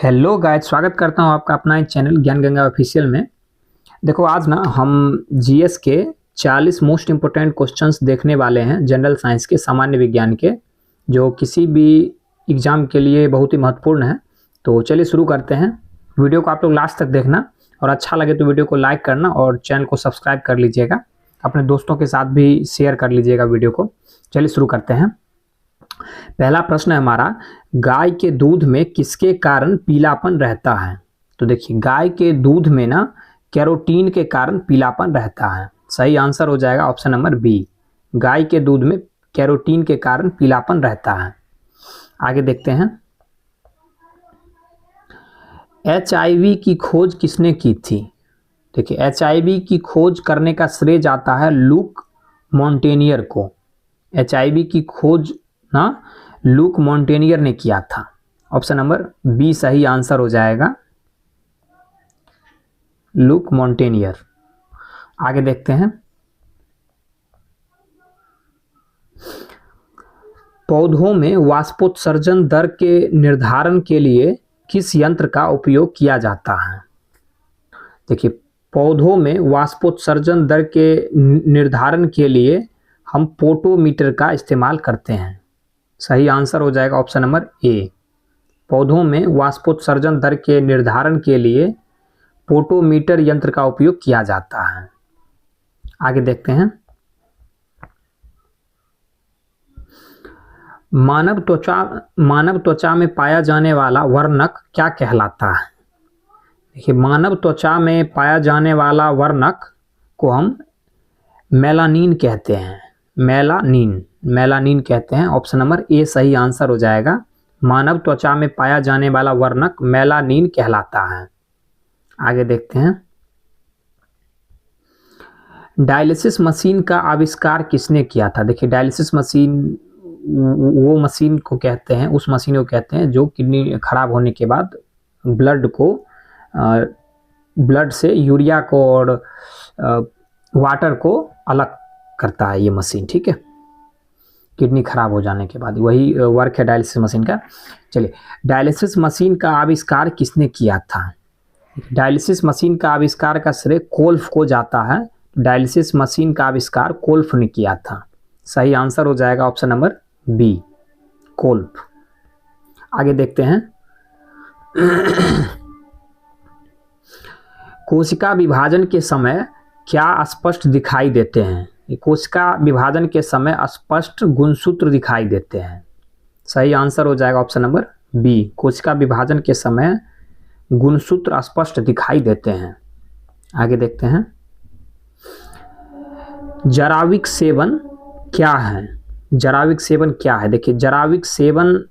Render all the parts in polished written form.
Hello guys, स्वागत करता हूं आपका अपना एक चैनल ज्ञान गंगा ऑफिशियल में। देखो आज ना हम जीएस के 40 मोस्ट इम्पोर्टेंट क्वेश्चंस देखने वाले हैं, जनरल साइंस के, सामान्य विज्ञान के, जो किसी भी एग्ज़ाम के लिए बहुत ही महत्वपूर्ण है। तो चलिए शुरू करते हैं। वीडियो को आप लोग लास्ट तक देखना और अच्छा लगे तो वीडियो को लाइक करना और चैनल को सब्सक्राइब कर लीजिएगा। अपने दोस्तों के साथ भी शेयर कर लीजिएगा वीडियो को। चलिए शुरू करते हैं। पहला प्रश्न है हमारा, गाय के दूध में किसके कारण पीलापन रहता है? तो देखिए, गाय के दूध में ना कैरोटीन के कारण पीलापन रहता है। सही आंसर हो जाएगा ऑप्शन नंबर बी, गाय के दूध में कैरोटीन के कारण पीलापन रहता है। आगे देखते हैं, HIV की खोज किसने की थी? देखिए, HIV की खोज करने का श्रेय जाता है लुक मॉन्टेनियर को। HIV की खोज ना लुक मॉन्टेनियर ने किया था। ऑप्शन नंबर बी सही आंसर हो जाएगा, लुक मॉन्टेनियर। आगे देखते हैं, पौधों में वाष्पोत्सर्जन दर के निर्धारण के लिए किस यंत्र का उपयोग किया जाता है? देखिए, पौधों में वाष्पोत्सर्जन दर के निर्धारण के लिए हम पोटोमीटर का इस्तेमाल करते हैं। सही आंसर हो जाएगा ऑप्शन नंबर ए, पौधों में वाष्पोत्सर्जन दर के निर्धारण के लिए पोटोमीटर यंत्र का उपयोग किया जाता है। आगे देखते हैं, मानव त्वचा में पाया जाने वाला वर्णक क्या कहलाता है? देखिए, मानव त्वचा में पाया जाने वाला वर्णक को हम मेलानिन कहते हैं। मेलानिन कहते हैं। ऑप्शन नंबर ए सही आंसर हो जाएगा, मानव त्वचा में पाया जाने वाला वर्णक मेलानिन कहलाता है। आगे देखते हैं, डायलिसिस मशीन का आविष्कार किसने किया था? देखिए, डायलिसिस मशीन वो मशीन को कहते हैं, उस मशीन को कहते हैं जो किडनी खराब होने के बाद ब्लड से यूरिया को और वाटर को अलग करता है ये मशीन। ठीक है, किडनी खराब हो जाने के बाद वही वर्क है डायलिसिस मशीन का। चलिए, डायलिसिस मशीन का आविष्कार किसने किया था? डायलिसिस मशीन का आविष्कार का श्रेय कोल्फ को जाता है। डायलिसिस मशीन का आविष्कार कोल्फ ने किया था। सही आंसर हो जाएगा ऑप्शन नंबर बी, कोल्फ। आगे देखते हैं, कोशिका विभाजन के समय क्या स्पष्ट दिखाई देते हैं? कोशिका विभाजन के समय स्पष्ट गुणसूत्र दिखाई देते हैं। सही आंसर हो जाएगा ऑप्शन नंबर बी, कोशिका विभाजन के समय गुणसूत्र स्पष्ट दिखाई देते हैं। आगे देखते हैं, जराविक सेवन क्या है? जराविक सेवन क्या है? देखिए, जराविक सेवन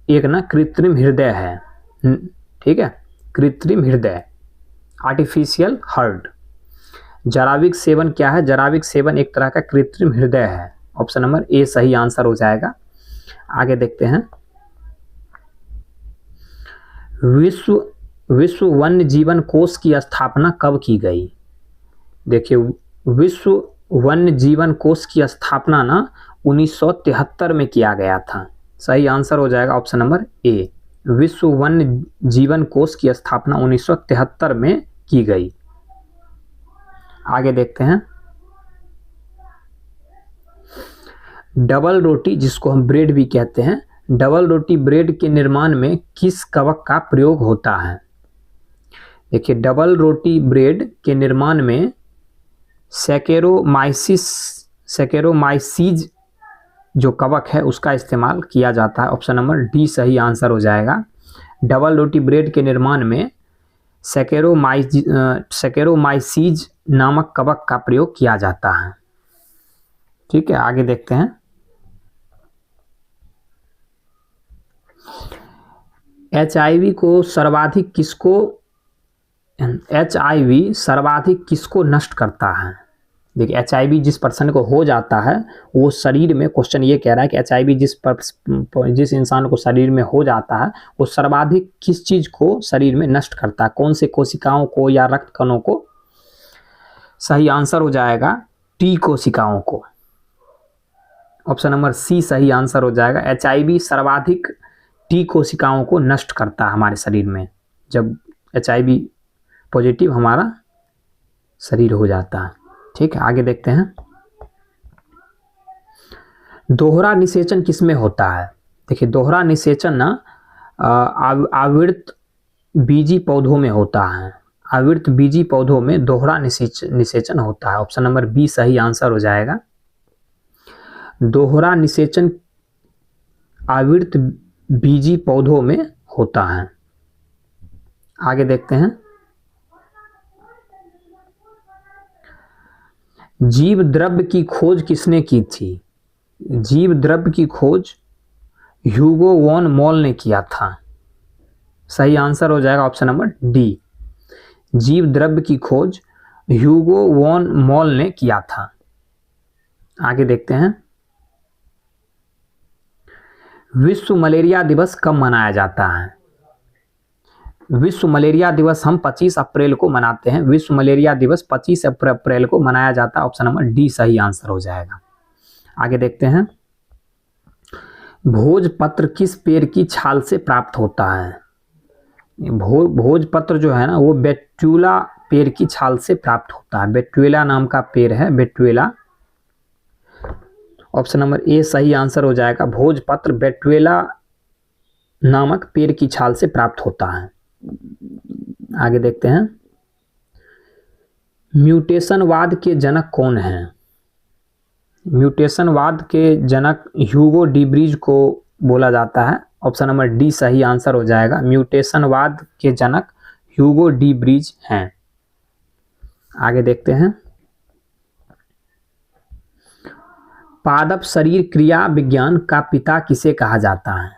एक ना कृत्रिम हृदय है। ठीक है, कृत्रिम हृदय, आर्टिफिशियल हार्ट। जराविक सेवन क्या है? जराविक सेवन एक तरह का कृत्रिम हृदय है। ऑप्शन नंबर ए सही आंसर हो जाएगा। आगे देखते हैं, विश्व वन्य जीवन कोष की स्थापना कब की गई? देखिए, विश्व वन्य जीवन कोष की स्थापना ना 1973 में किया गया था। सही आंसर हो जाएगा ऑप्शन नंबर ए, विश्व वन्य जीवन कोष की स्थापना 1973 में की गई। आगे देखते हैं, डबल रोटी, जिसको हम ब्रेड भी कहते हैं, डबल रोटी ब्रेड के निर्माण में किस कवक का प्रयोग होता है? देखिए, डबल रोटी ब्रेड के निर्माण में सैकेरोमाइसीज जो कवक है उसका इस्तेमाल किया जाता है। ऑप्शन नंबर डी सही आंसर हो जाएगा, डबल रोटी ब्रेड के निर्माण में सैकेरोमाइसीज नामक कवक का प्रयोग किया जाता है। ठीक है, आगे देखते हैं, HIV सर्वाधिक किसको नष्ट करता है? देखिए, HIV जिस पर्सन को हो जाता है वो शरीर में, क्वेश्चन ये कह रहा है कि HIV जिस इंसान को शरीर में हो जाता है वो सर्वाधिक किस चीज को शरीर में नष्ट करता है? कौन से कोशिकाओं को या रक्त कणों को? सही आंसर हो जाएगा टी कोशिकाओं को। ऑप्शन नंबर सी सही आंसर हो जाएगा। HIV सर्वाधिक टी कोशिकाओं को नष्ट करता है हमारे शरीर में, जब HIV पॉजिटिव हमारा शरीर हो जाता है। ठीक है, आगे देखते हैं। दोहरा निषेचन किसमें होता है? देखिए, दोहरा निषेचन ना आवृत बीजी पौधों में होता है। आवृत बीजी पौधों में दोहरा निषेचन होता है। ऑप्शन नंबर बी सही आंसर हो जाएगा। दोहरा निषेचन आवृत बीजी पौधों में होता है। आगे देखते हैं। जीव द्रव्य की खोज किसने की थी? जीव द्रव्य की खोज ह्यूगो वॉन मॉल ने किया था। सही आंसर हो जाएगा ऑप्शन नंबर डी। जीव द्रव्य की खोज ह्यूगो वॉन मॉल ने किया था। आगे देखते हैं। विश्व मलेरिया दिवस कब मनाया जाता है? विश्व मलेरिया दिवस हम 25 अप्रैल को मनाते हैं। विश्व मलेरिया दिवस 25 अप्रैल को मनाया जाता है। ऑप्शन नंबर डी सही आंसर हो जाएगा। आगे देखते हैं। भोजपत्र किस पेड़ की छाल से प्राप्त होता है? भोजपत्र जो है ना, वो बेट्युला पेड़ की छाल से प्राप्त होता है। बेट्युला नाम का पेड़ है, बेट्युला। ऑप्शन नंबर ए सही आंसर हो जाएगा। भोजपत्र बेट्युला नामक पेड़ की छाल से प्राप्त होता है। आगे देखते हैं। म्यूटेशनवाद के जनक कौन हैं? म्यूटेशनवाद के जनक ह्यूगो डीब्रीज को बोला जाता है। ऑप्शन नंबर डी सही आंसर हो जाएगा। म्यूटेशनवाद के जनक ह्यूगो डीब्रीज हैं। आगे देखते हैं। पादप शरीर क्रिया विज्ञान का पिता किसे कहा जाता है?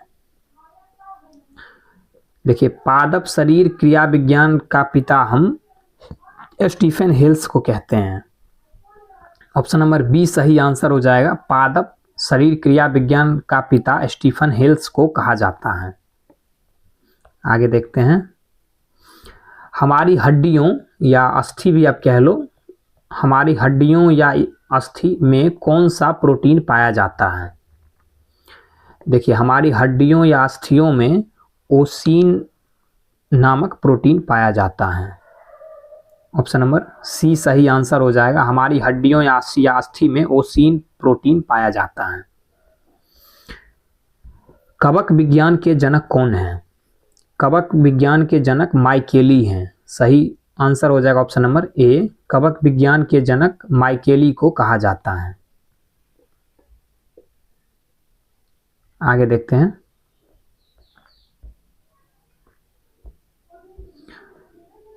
देखिए, पादप शरीर क्रिया विज्ञान का पिता हम स्टीफन हेल्स को कहते हैं। ऑप्शन नंबर बी सही आंसर हो जाएगा। पादप शरीर क्रिया विज्ञान का पिता स्टीफन हेल्स को कहा जाता है। आगे देखते हैं। हमारी हड्डियों या अस्थि भी आप कह लो, हमारी हड्डियों या अस्थि में कौन सा प्रोटीन पाया जाता है? देखिए, हमारी हड्डियों या अस्थियों में ओसीन नामक प्रोटीन पाया जाता है। ऑप्शन नंबर सी सही आंसर हो जाएगा। हमारी हड्डियों या अस्थि में ओसीन प्रोटीन पाया जाता है। कवक विज्ञान के जनक कौन हैं? कवक विज्ञान के जनक माइकेली हैं। सही आंसर हो जाएगा ऑप्शन नंबर ए। कवक विज्ञान के जनक माइकेली को कहा जाता है। आगे देखते हैं।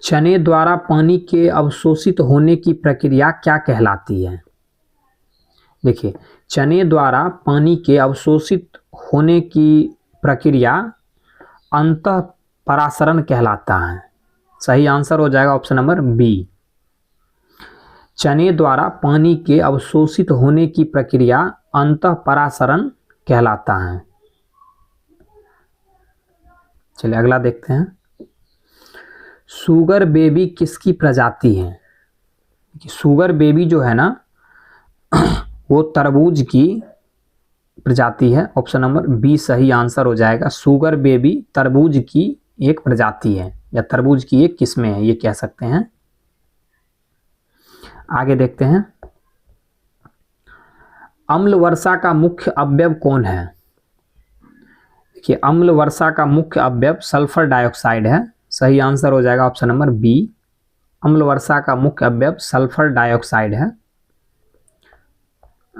चने द्वारा पानी के अवशोषित होने की प्रक्रिया क्या कहलाती है? देखिए, चने द्वारा पानी के अवशोषित होने की प्रक्रिया अंतःपरासरण कहलाता है। सही आंसर हो जाएगा ऑप्शन नंबर बी। चने द्वारा पानी के अवशोषित होने की प्रक्रिया अंतःपरासरण कहलाता है। चलिए अगला देखते हैं। शुगर बेबी किसकी प्रजाति है? शुगर बेबी जो है ना, वो तरबूज की प्रजाति है। ऑप्शन नंबर बी सही आंसर हो जाएगा। शुगर बेबी तरबूज की एक प्रजाति है या तरबूज की एक किस्म है, ये कह सकते हैं। आगे देखते हैं। अम्ल वर्षा का मुख्य अवयव कौन है? देखिए, अम्ल वर्षा का मुख्य अवयव सल्फर डाइऑक्साइड है। सही आंसर हो जाएगा ऑप्शन नंबर बी। अम्ल वर्षा का मुख्य अवयव सल्फर डाइऑक्साइड है।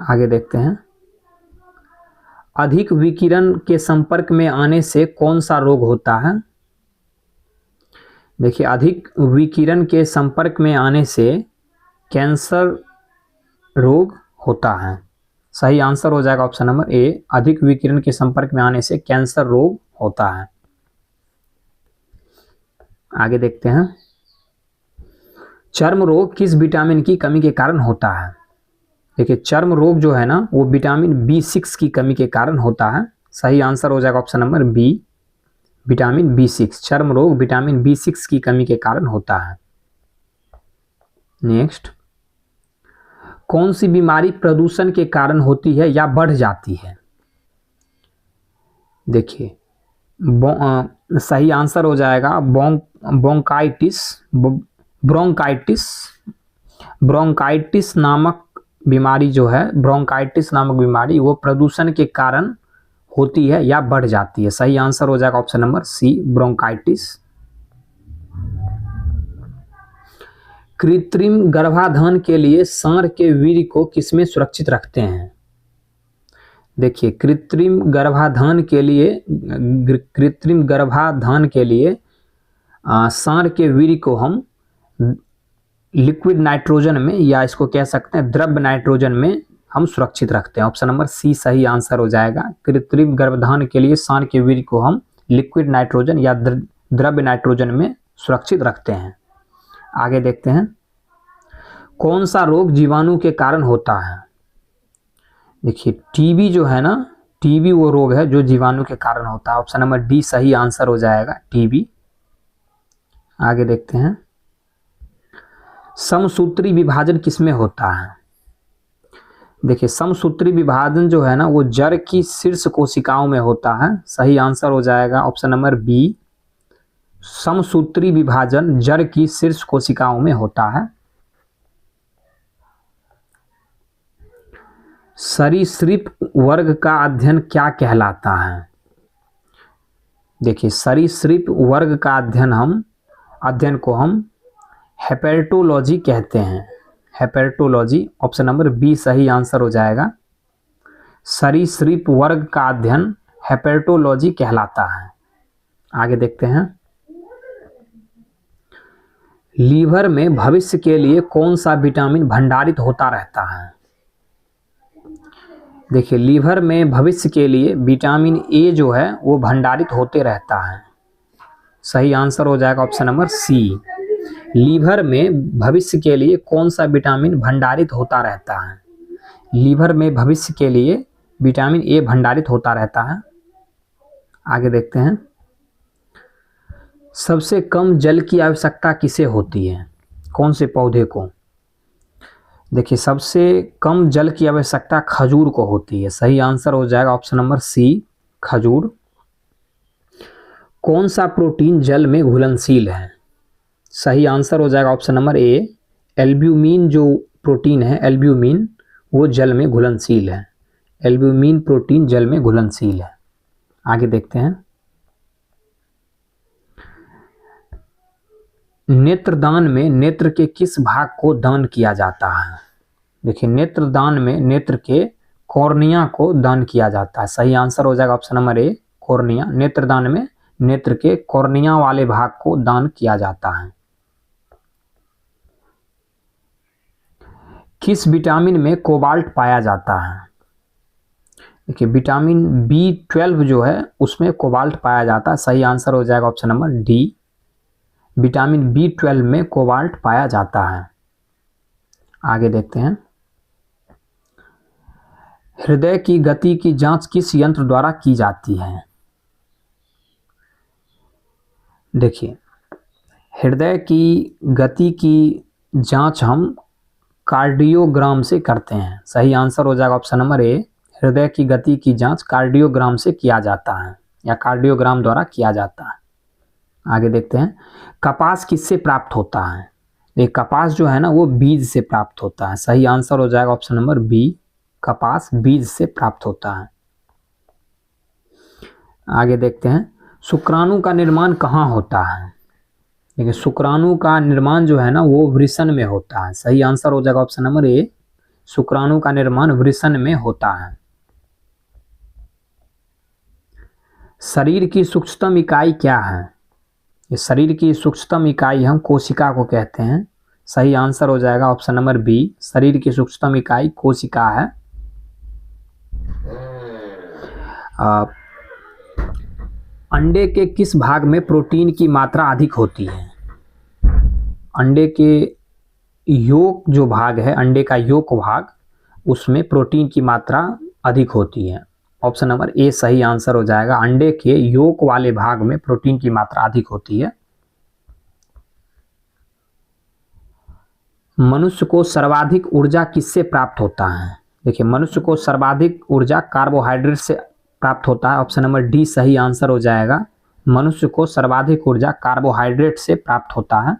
आगे देखते हैं। अधिक विकिरण के संपर्क में आने से कौन सा रोग होता है? देखिए, अधिक विकिरण के संपर्क में आने से कैंसर रोग होता है। सही आंसर हो जाएगा ऑप्शन नंबर ए। अधिक विकिरण के संपर्क में आने से कैंसर रोग होता है। आगे देखते हैं। चर्म रोग किस विटामिन की कमी के कारण होता है? देखिए, चर्म रोग जो है ना, वो विटामिन B6 की कमी के कारण होता है। सही आंसर हो जाएगा option number B. Vitamin B6, चर्म रोग विटामिन B6 की कमी के कारण होता है। नेक्स्ट, कौन सी बीमारी प्रदूषण के कारण होती है या बढ़ जाती है? देखिए, सही आंसर हो जाएगा ब्रोंकाइटिस नामक बीमारी जो है, ब्रोंकाइटिस नामक बीमारी वो प्रदूषण के कारण होती है या बढ़ जाती है। सही आंसर हो जाएगा ऑप्शन नंबर सी, ब्रोंकाइटिस। कृत्रिम गर्भाधान के लिए सांड के वीर्य को किसमें सुरक्षित रखते हैं? देखिए, कृत्रिम गर्भाधान के लिए सांड के वीर्य को हम लिक्विड नाइट्रोजन में, या इसको कह सकते हैं द्रव्य नाइट्रोजन में हम सुरक्षित रखते हैं। ऑप्शन नंबर सी सही आंसर हो जाएगा। कृत्रिम गर्भाधान के लिए सांड के वीर्य को हम लिक्विड नाइट्रोजन या द्रव्य नाइट्रोजन में सुरक्षित रखते हैं। आगे देखते हैं, कौन सा रोग जीवाणु के कारण होता है? देखिए, टीबी जो है ना, टीबी वो रोग है जो जीवाणु के कारण होता है। ऑप्शन नंबर डी सही आंसर हो जाएगा, टीबी। आगे देखते हैं, समसूत्री विभाजन किसमें होता है? देखिए, समसूत्री विभाजन जो है ना वो जड़ की शीर्ष कोशिकाओं में होता है। सही आंसर हो जाएगा ऑप्शन नंबर बी, समसूत्री विभाजन जड़ की शीर्ष कोशिकाओं में होता है। सरीसृप वर्ग का अध्ययन क्या कहलाता है? देखिए, सरीसृप वर्ग का अध्ययन को हम हेपेटोलॉजी कहते हैं, हेपेटोलॉजी। ऑप्शन नंबर बी सही आंसर हो जाएगा। सरीसृप वर्ग का अध्ययन हेपेटोलॉजी कहलाता है। आगे देखते हैं, लीवर में भविष्य के लिए कौन सा विटामिन भंडारित होता रहता है? देखिए, लीवर में भविष्य के लिए विटामिन ए जो है वो भंडारित होते रहता है। सही आंसर हो जाएगा ऑप्शन नंबर सी, लीवर में भविष्य के लिए कौन सा विटामिन भंडारित होता रहता है? लीवर में भविष्य के लिए विटामिन ए भंडारित होता रहता है। आगे देखते हैं, सबसे कम जल की आवश्यकता किसे होती है? कौन से पौधे को? देखिए, सबसे कम जल की आवश्यकता खजूर को होती है। सही आंसर हो जाएगा ऑप्शन नंबर सी, खजूर। कौन सा प्रोटीन जल में घुलनशील है? सही आंसर हो जाएगा ऑप्शन नंबर ए, एल्ब्यूमिन जो प्रोटीन है, एल्ब्यूमिन वो जल में घुलनशील है। एल्ब्यूमिन प्रोटीन जल में घुलनशील है। आगे देखते हैं, नेत्रदान में नेत्र के किस भाग को दान किया जाता है? देखिए, नेत्रदान में नेत्र के कॉर्निया को दान किया जाता है। सही आंसर हो जाएगा ऑप्शन नंबर ए, कॉर्निया। नेत्रदान में नेत्र के कॉर्निया वाले भाग को दान किया जाता है। किस विटामिन में कोबाल्ट पाया जाता है? देखिए, विटामिन B12 जो है उसमें कोबाल्ट पाया जाता है। सही आंसर हो जाएगा option number D, vitamin B12 में कोबाल्ट पाया जाता है। आगे देखते हैं, हृदय की गति की जांच किस यंत्र द्वारा की जाती है? देखिए, हृदय की गति की जांच हम कार्डियोग्राम से करते हैं। सही आंसर हो जाएगा ऑप्शन नंबर ए, हृदय की गति की जांच कार्डियोग्राम से किया जाता है या कार्डियोग्राम द्वारा किया जाता है। आगे देखते हैं, कपास किससे प्राप्त होता है? ये कपास जो है ना वो बीज से प्राप्त होता है। सही आंसर हो जाएगा ऑप्शन नंबर बी, कपास बीज से प्राप्त होता है। आगे देखते हैं, शुक्राणु का निर्माण कहाँ होता है? देखिए, शुक्राणु का निर्माण जो है ना वो वृषण में होता है। सही आंसर हो जाएगा ऑप्शन नंबर ए, शुक्राणु का निर्माण वृषण में होता है। शरीर की सूक्ष्मतम इकाई क्या है? ये शरीर की सूक्ष्मतम इकाई हम कोशिका को कहते हैं। सही आंसर हो जाएगा ऑप्शन नंबर बी, शरीर की सूक्ष्मतम इकाई कोशिका है। अंडे के किस भाग में प्रोटीन की मात्रा अधिक होती है? अंडे के योक जो भाग है, अंडे का योक भाग, उसमें प्रोटीन की मात्रा अधिक होती है। ऑप्शन नंबर ए सही आंसर हो जाएगा, अंडे के योक वाले भाग में प्रोटीन की मात्रा अधिक होती है। मनुष्य को सर्वाधिक ऊर्जा किससे प्राप्त होता है? देखिए, मनुष्य को सर्वाधिक ऊर्जा कार्बोहाइड्रेट से प्राप्त होता है। ऑप्शन नंबर डी सही आंसर हो जाएगा, मनुष्य को सर्वाधिक ऊर्जा कार्बोहाइड्रेट से प्राप्त होता है।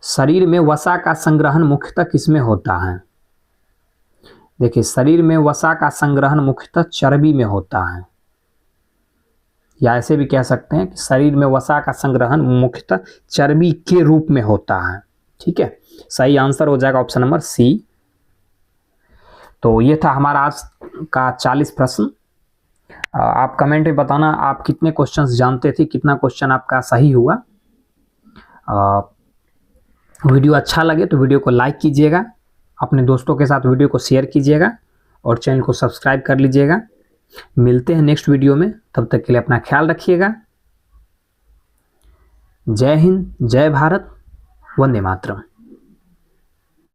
शरीर में वसा का संग्रहण मुख्यतः किसमें होता है? देखिए, शरीर में वसा का संग्रहण मुख्यतः चर्बी में होता है, या ऐसे भी कह सकते हैं कि शरीर में वसा का संग्रहण मुख्यतः चर्बी के रूप में होता है। ठीक है, सही आंसर हो जाएगा ऑप्शन नंबर सी। तो ये था हमारा आज का 40 प्रश्न। आप कमेंट में बताना आप कितने क्वेश्चंस जानते थे, कितना क्वेश्चन आपका सही हुआ। वीडियो अच्छा लगे तो वीडियो को लाइक कीजिएगा, अपने दोस्तों के साथ वीडियो को शेयर कीजिएगा और चैनल को सब्सक्राइब कर लीजिएगा। मिलते हैं नेक्स्ट वीडियो में, तब तक के लिए अपना ख्याल रखिएगा। जय हिंद, जय भारत, वंदे मातरम।